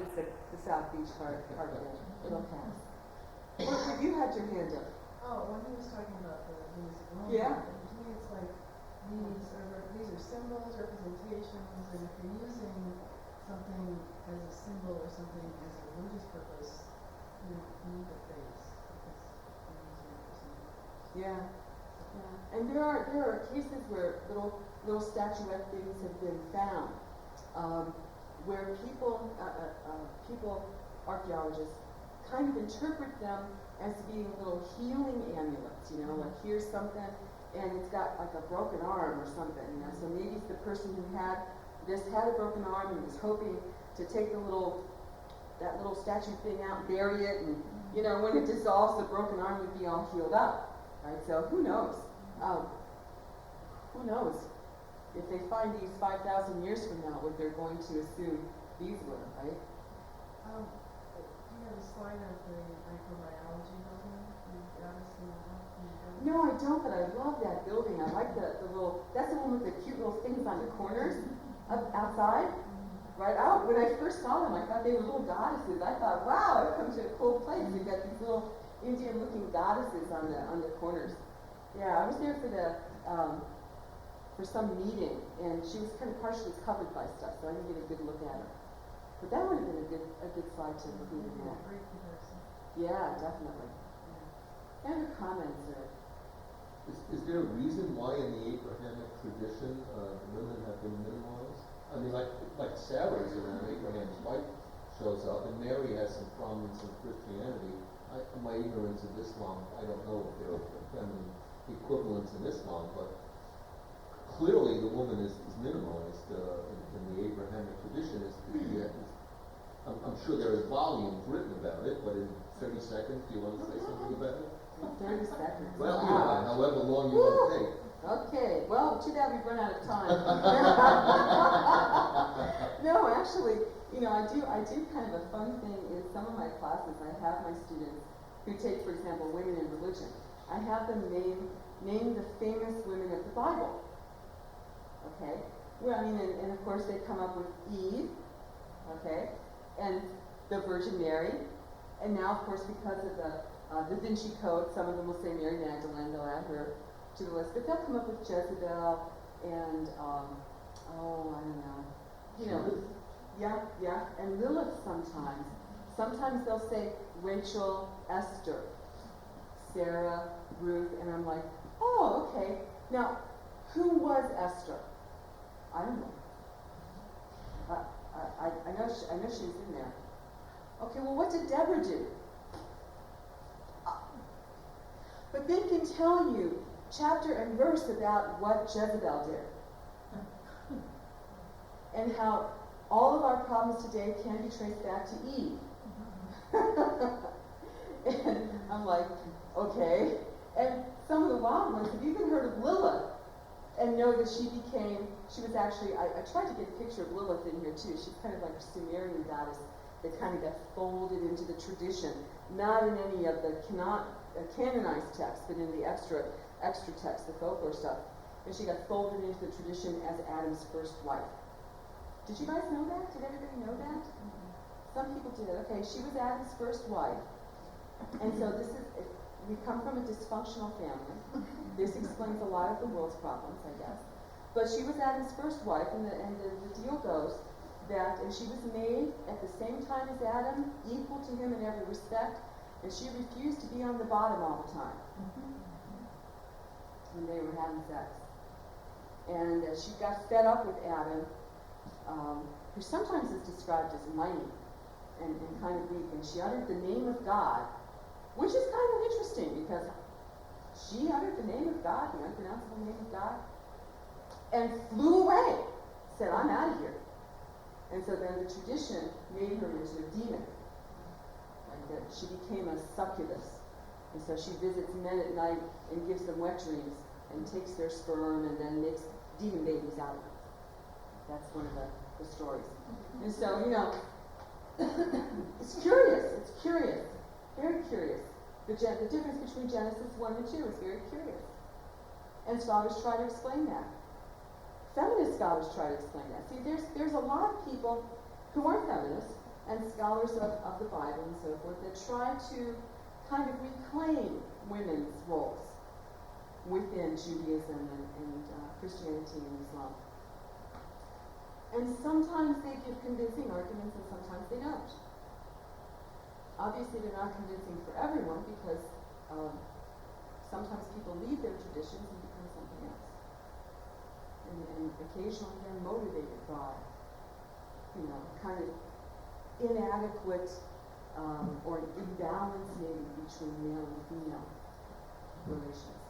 it's the South Beach part of it. It'll pass. What, you had your hand up. Oh, when he was talking about these Roman, Yeah. to me it's like these are symbols, representations, and if you're using something as a symbol or something as a religious purpose, you need the phrase because you're using it for something. Yeah. Yeah. And there are cases where little statuette things have been found, where people, archaeologists, kind of interpret them as being little healing amulets, you know, like here's something, and it's got like a broken arm or something, you know, so maybe the person who had a broken arm and was hoping to take that little statue thing out and bury it, and, you know, when it dissolves, the broken arm would be all healed up, right? So who knows? Who knows if they find these 5,000 years from now what they're going to assume these were, right? Do you have a slide of the microbiology building? No, I don't, but I love that building. I like the little, that's the one with the cute little things on the corners up outside. Right out. When I first saw them, I thought they were little goddesses. I thought, wow, I've come to a cool place. You've got these little Indian-looking goddesses on the corners. Yeah, I was there for some meeting, and she was kind of partially covered by stuff, so I didn't get a good look at her. But that would have been a good slide to include in that. Great comparison. Yeah, definitely. Yeah. And her comments are. Is there a reason why in the Abrahamic tradition the women have been minimalized? I mean, like Sarah is around, Abraham's wife shows up, and Mary has some prominence in Christianity. My ignorance of Islam, I don't know if there are feminine equivalents in Islam, but clearly the woman is minimalized in the Abrahamic tradition. I'm sure there is volumes written about it, but in 30 seconds, do you want to say something about it? 30 seconds. Well, yeah, however long you want to take. Okay, well, too bad we've run out of time. No, actually, you know, I do kind of a fun thing in some of my classes. I have my students who take, for example, women in religion. I have them name the famous women of the Bible. Okay? Well, I mean, and of course they come up with Eve, okay, and the Virgin Mary, and now, of course, because of the Vinci Code, some of them will say Mary Magdalene, they'll add her to the list, but they'll come up with Jezebel and, I don't know, you know, yeah, and Lilith sometimes. Sometimes they'll say Rachel, Esther, Sarah, Ruth, and I'm like, oh, okay. Now, who was Esther? I don't know. I know she was in there. Okay, well, what did Deborah do? But they can tell you chapter and verse about what Jezebel did. And how all of our problems today can be traced back to Eve. And I'm like, okay. And some of the wild ones, have you even heard of Lilith? And know that she was actually, I tried to get a picture of Lilith in here too. She's kind of like a Sumerian goddess that kind of got folded into the tradition. Not in any of the canonized texts, but in the extra text, the folklore stuff. And she got folded into the tradition as Adam's first wife. Did you guys know that? Did everybody know that? Some people did. Okay, she was Adam's first wife. And so we come from a dysfunctional family. This explains a lot of the world's problems, I guess. But she was Adam's first wife, and the deal goes that, and she was made at the same time as Adam, equal to him in every respect, and she refused to be on the bottom all the time when they were having sex. And she got fed up with Adam, who sometimes is described as mighty and kind of weak, and she uttered the name of God, which is kind of interesting because she uttered the name of God, the unpronounceable name of God, and flew away, said, I'm out of here. And so then the tradition made her into a demon. Like that she became a succubus. And so she visits men at night and gives them wet dreams and takes their sperm and then makes demon babies out of them. That's one of the stories. And so, you know, it's curious, very curious. The difference between Genesis 1 and 2 is very curious. And scholars try to explain that. Feminist scholars try to explain that. See, there's a lot of people who aren't feminists and scholars of the Bible and so forth that try to kind of reclaim women's roles within Judaism and Christianity and Islam. And sometimes they give convincing arguments and sometimes they don't. Obviously they're not convincing for everyone because sometimes people leave their traditions and become something else. And occasionally they're motivated by, kind of inadequate or an imbalance maybe between male and female relations.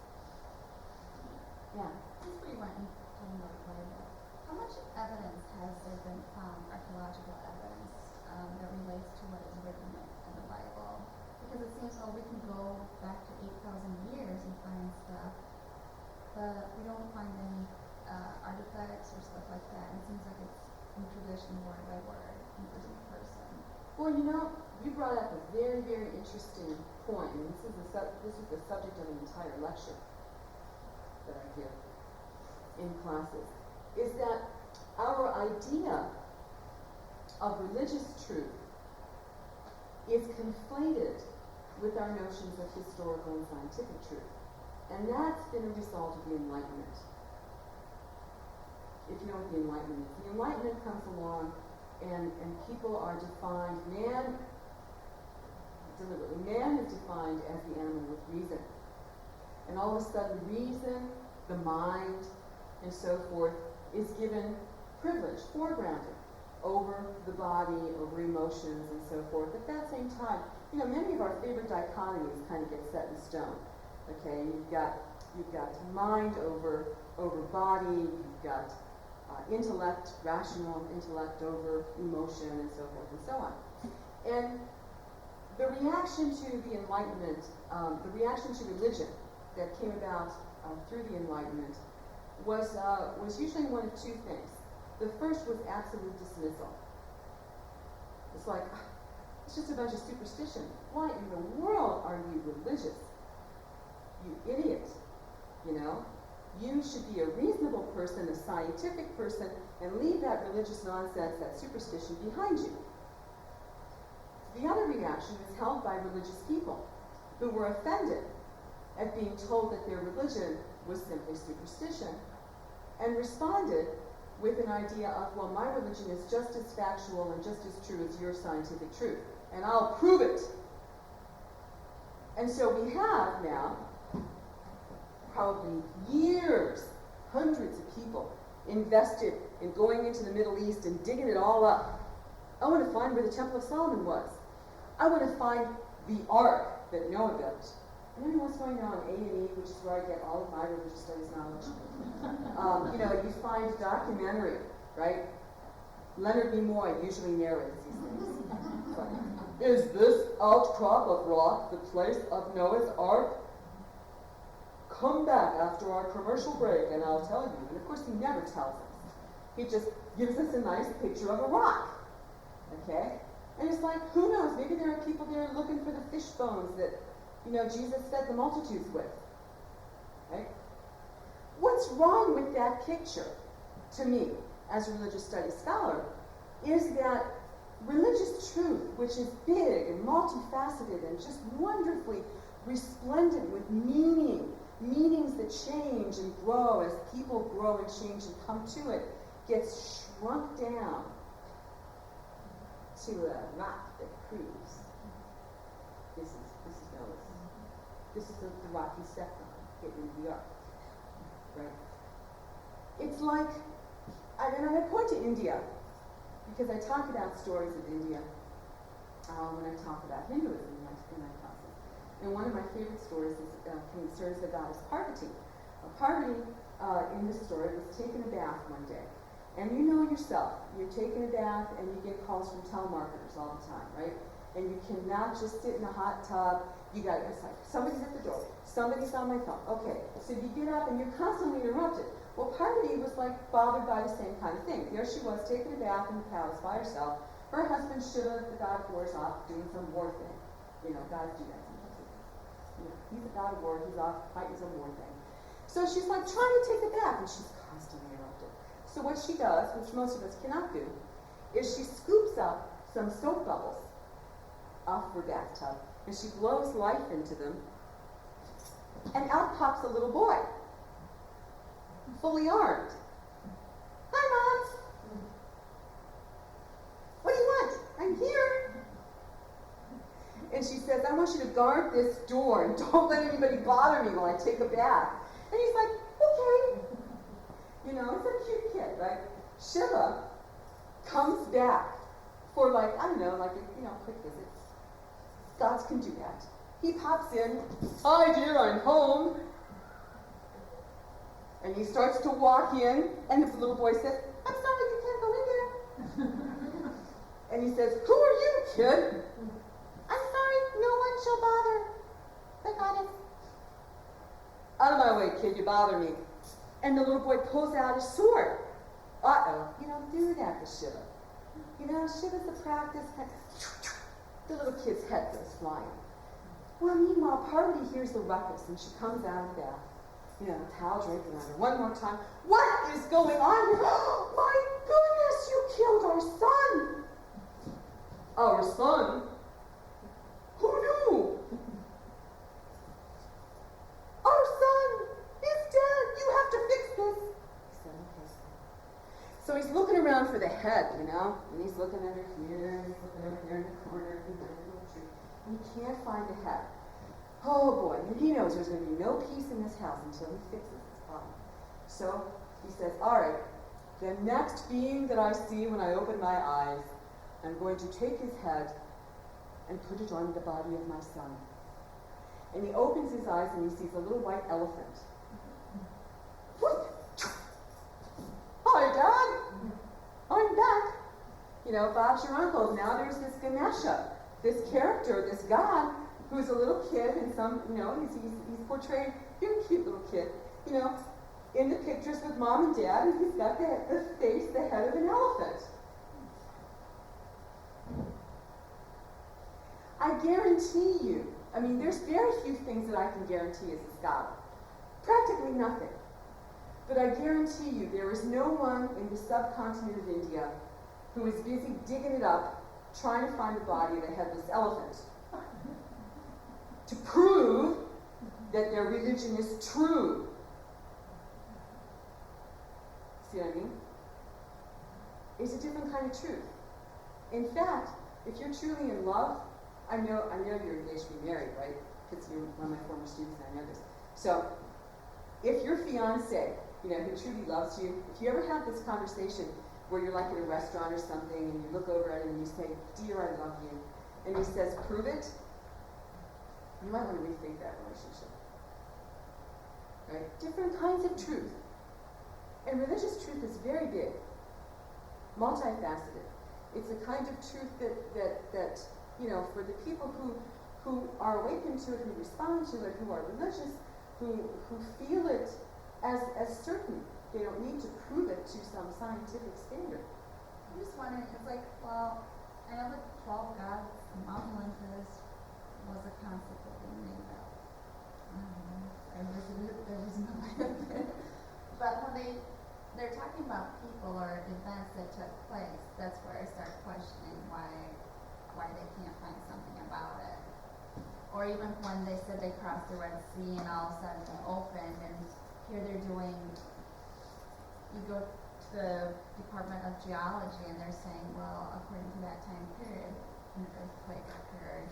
Yeah. Since we went and talking about the Bible, how much evidence has there been found, archaeological evidence, that relates to what is written in the Bible? Because it seems we can go back to 8,000 years and find stuff, but we don't find any artifacts or stuff like that. And it seems like it's in tradition, word by word, and person to person. Well, you brought up a very, very interesting point, and this is the subject of an entire lecture that I give in classes, is that our idea of religious truth is conflated with our notions of historical and scientific truth. And that's been a result of the Enlightenment. If you know what the Enlightenment is. The Enlightenment comes along and people are defined, man is defined as the animal with reason. And all of a sudden reason, the mind, and so forth, is given privilege, foregrounded, over the body, over emotions, and so forth. At that same time, many of our favorite dichotomies kind of get set in stone. Okay, you've got mind over body, you've got intellect, rational intellect over emotion, and so forth and so on. And the reaction to the Enlightenment, the reaction to religion that came about through the Enlightenment was usually one of two things. The first was absolute dismissal. It's like, it's just a bunch of superstition. Why in the world are you religious? You idiot. You should be a reasonable person, a scientific person, and leave that religious nonsense, that superstition behind you. The other reaction is held by religious people who were offended at being told that their religion was simply superstition and responded with an idea of, well, my religion is just as factual and just as true as your scientific truth, and I'll prove it. And so we have now probably years, hundreds of people invested in going into the Middle East and digging it all up. I want to find where the Temple of Solomon was. I want to find the Ark that Noah built. You know what's going on A&E, which is where I get all of my religious studies knowledge. You find a documentary, right? Leonard Nimoy usually narrates these things. Like, is this outcrop of rock the place of Noah's Ark? Come back after our commercial break and I'll tell you. And of course he never tells us. He just gives us a nice picture of a rock. Okay? And it's like, who knows, maybe there are people there looking for the fish bones that, Jesus fed the multitudes with. Right? What's wrong with that picture, to me, as a religious studies scholar, is that religious truth, which is big and multifaceted and just wonderfully resplendent with meanings that change and grow as people grow and change and come to it, gets shrunk down to a rock that proves this is Noah's. This is the rock he stepped on, getting into the ark. Right? It's like, and I point to India, because I talk about stories of India when I talk about Hinduism in my classes. And one of my favorite stories concerns the goddess Parvati. Parvati, in this story, was taking a bath one day. And you know yourself, you're taking a bath and you get calls from telemarketers all the time, right? And you cannot just sit in a hot tub. It's like, somebody's at the door, somebody's on my phone. Okay, so you get up and you're constantly interrupted. Well, Parvati was like bothered by the same kind of thing. There she was, taking a bath in the palace by herself. Her husband should have, the god of war, is off doing some war thing. Gods do that sometimes. He's a god of war, he's off fighting some war thing. So she's like trying to take a bath and she's constantly interrupted. So what she does, which most of us cannot do, is she scoops up some soap bubbles off her bathtub, and she blows life into them, and out pops a little boy, fully armed. Hi, Mom. What do you want? I'm here. And she says, I want you to guard this door and don't let anybody bother me while I take a bath. And he's like, okay. You know, it's a cute kid, right? Shiva comes back for like, I don't know, like a, quick visit. Gods can do that. He pops in, hi dear, I'm home. And he starts to walk in, and the little boy says, I'm sorry, you can't go in there. And he says, who are you, kid? I'm sorry, no one shall bother the goddess. Out of my way, kid, you bother me. And the little boy pulls out his sword. Uh-oh, you don't do that to Shiva. Shiva's a practice. The little kid's head goes flying. Well, meanwhile, Parvati hears the ruckus, and she comes out of the bath. Towel draped around her. One more time. What is going on here? Oh, my goodness, you killed our son. Our son? Who knew? Our son is dead. You have to fix this. He said, okay. So he's looking around for the head, and he's looking at her here, and he's looking over here in the corner, behind the little tree, and he can't find the head. Oh boy, and he knows there's going to be no peace in this house until he fixes this problem. So he says, all right, the next being that I see when I open my eyes, I'm going to take his head and put it on the body of my son. And he opens his eyes and he sees a little white elephant. What? Hi, Dad. I'm back. Bob's your uncle. Now there's this Ganesha, this character, this god, who's a little kid, and he's portrayed, very cute little kid, in the pictures with Mom and Dad, and he's got the face, the head of an elephant. I guarantee you, there's very few things that I can guarantee as a scholar. Practically nothing. But I guarantee you there is no one in the subcontinent of India who is busy digging it up, trying to find the body of a headless elephant, to prove that their religion is true. See what I mean? It's a different kind of truth. In fact, if you're truly in love, I know you're engaged to be married, right? Because you're one of my former students and I know this. So, if your fiance, who truly loves you, if you ever have this conversation where you're like in a restaurant or something and you look over at him and you say, dear, I love you, and he says, prove it, you might want to rethink that relationship. Right? Different kinds of truth. And religious truth is very big, multifaceted. It's a kind of truth that for the people who are awakened to it, who respond to it, who are religious, who feel it as certain. They don't need to prove it to some scientific standard. I'm just wondering, it's like, well, I know the 12 gods, Mount Olympus was a concept that we made up. I visited it, there was no way of it. But when they're talking about people or events that took place, that's where I start questioning why they can't find something about it. Or even when they said they crossed the Red Sea and all of a sudden it opened, and here they're doing, you go to the Department of Geology and they're saying, well, according to that time period, an earthquake occurred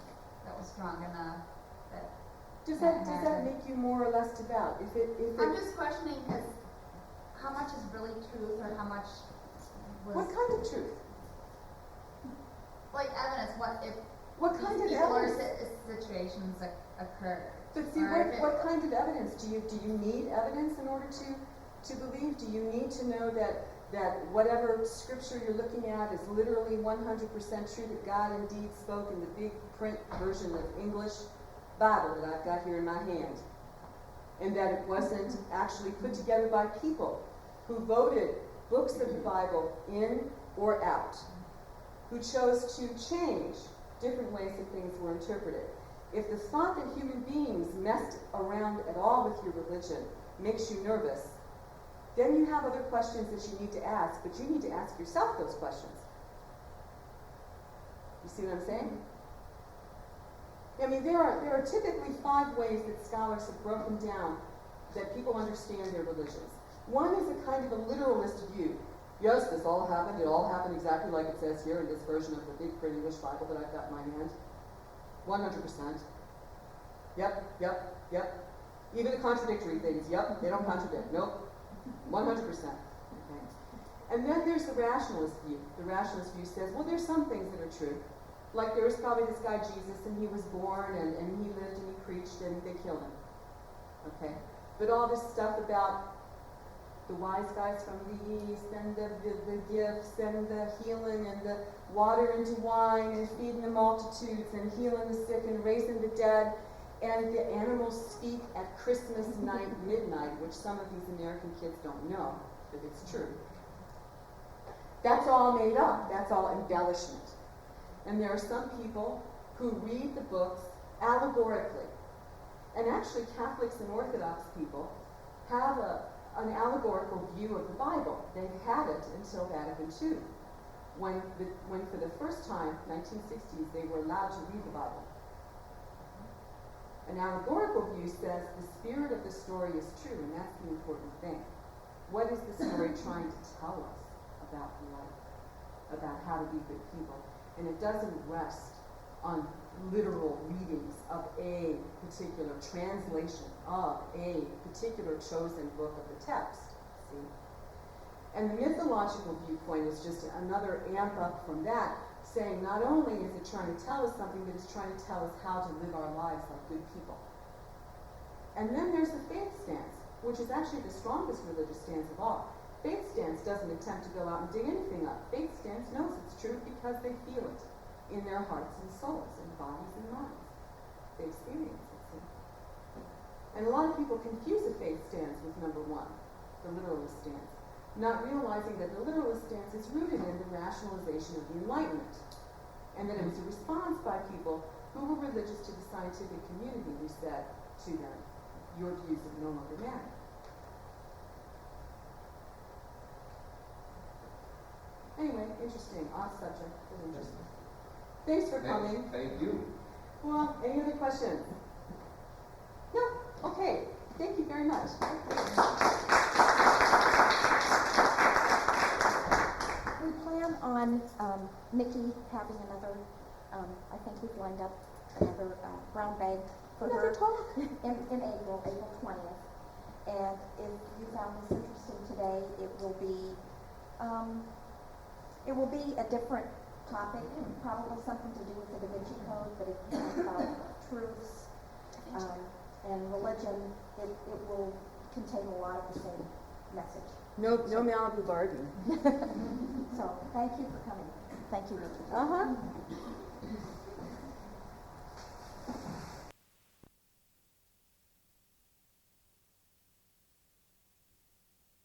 that was strong enough that Does that make you more or less devout? I'm just questioning because how much is really truth or how much was... What kind of truth? Like evidence, What kind of people or evidence? situations occur. But see, what kind of evidence? Do you need evidence in order to believe? Do you need to know that whatever scripture you're looking at is literally 100% true, that God indeed spoke in the big print version of English Bible that I've got here in my hand, and that it wasn't actually put together by people who voted books of the Bible in or out, who chose to change different ways that things were interpreted. If the thought that human beings messed around at all with your religion makes you nervous, then you have other questions that you need to ask, but you need to ask yourself those questions. You see what I'm saying? I mean, there are typically 5 ways that scholars have broken down that people understand their religions. One is a kind of a literalist view. Yes, this all happened. It all happened exactly like it says here in this version of the big print English Bible that I've got in my hand. 100%. Yep, yep, yep. Even the contradictory things, yep, they don't contradict. Nope. 100%. Okay. And then there's the rationalist view. The rationalist view says, well, there's some things that are true. Like there was probably this guy Jesus, and he was born, and he lived, and he preached, and they killed him. Okay? But all this stuff about the wise guys from the east, and the gifts, and the healing, and the water into wine, and feeding the multitudes, and healing the sick, and raising the dead, and the animals speak at Christmas night, midnight, which some of these American kids don't know, but it's true. That's all made up. That's all embellishment. And there are some people who read the books allegorically. And actually, Catholics and Orthodox people have an allegorical view of the Bible. They've had it until Vatican II, when for the first time, 1960s, they were allowed to read the Bible. An allegorical view says the spirit of the story is true, and that's the important thing. What is the story trying to tell us about life, about how to be good people? And it doesn't rest on literal readings of a particular translation of a particular chosen book of the text. See? And the mythological viewpoint is just another amp up from that, saying not only is it trying to tell us something, but it's trying to tell us how to live our lives like good people. And then there's the faith stance, which is actually the strongest religious stance of all. Faith stance doesn't attempt to go out and dig anything up. Faith stance knows it's true because they feel it in their hearts and souls and bodies and minds. They experience it. See? And a lot of people confuse a faith stance with number 1, the literalist stance, not realizing that the literalist stance is rooted in the rationalization of the Enlightenment, and that it was a response by people who were religious to the scientific community who said to them, your views of no longer matter. Anyway, interesting, odd subject, but interesting. Thanks for coming. Thank you. Well, any other questions? No? Okay. Thank you very much. We plan on Nikki having another, I think we've lined up another brown bag for Another her talk. in April 20th. And if you found this interesting today, it will be a different topic, probably something to do with the Da Vinci Code, but if you think about truths and religion, it will contain a lot of the same message. No Malibu Barbie. So, thank you for coming. Thank you, Nikki. Uh-huh.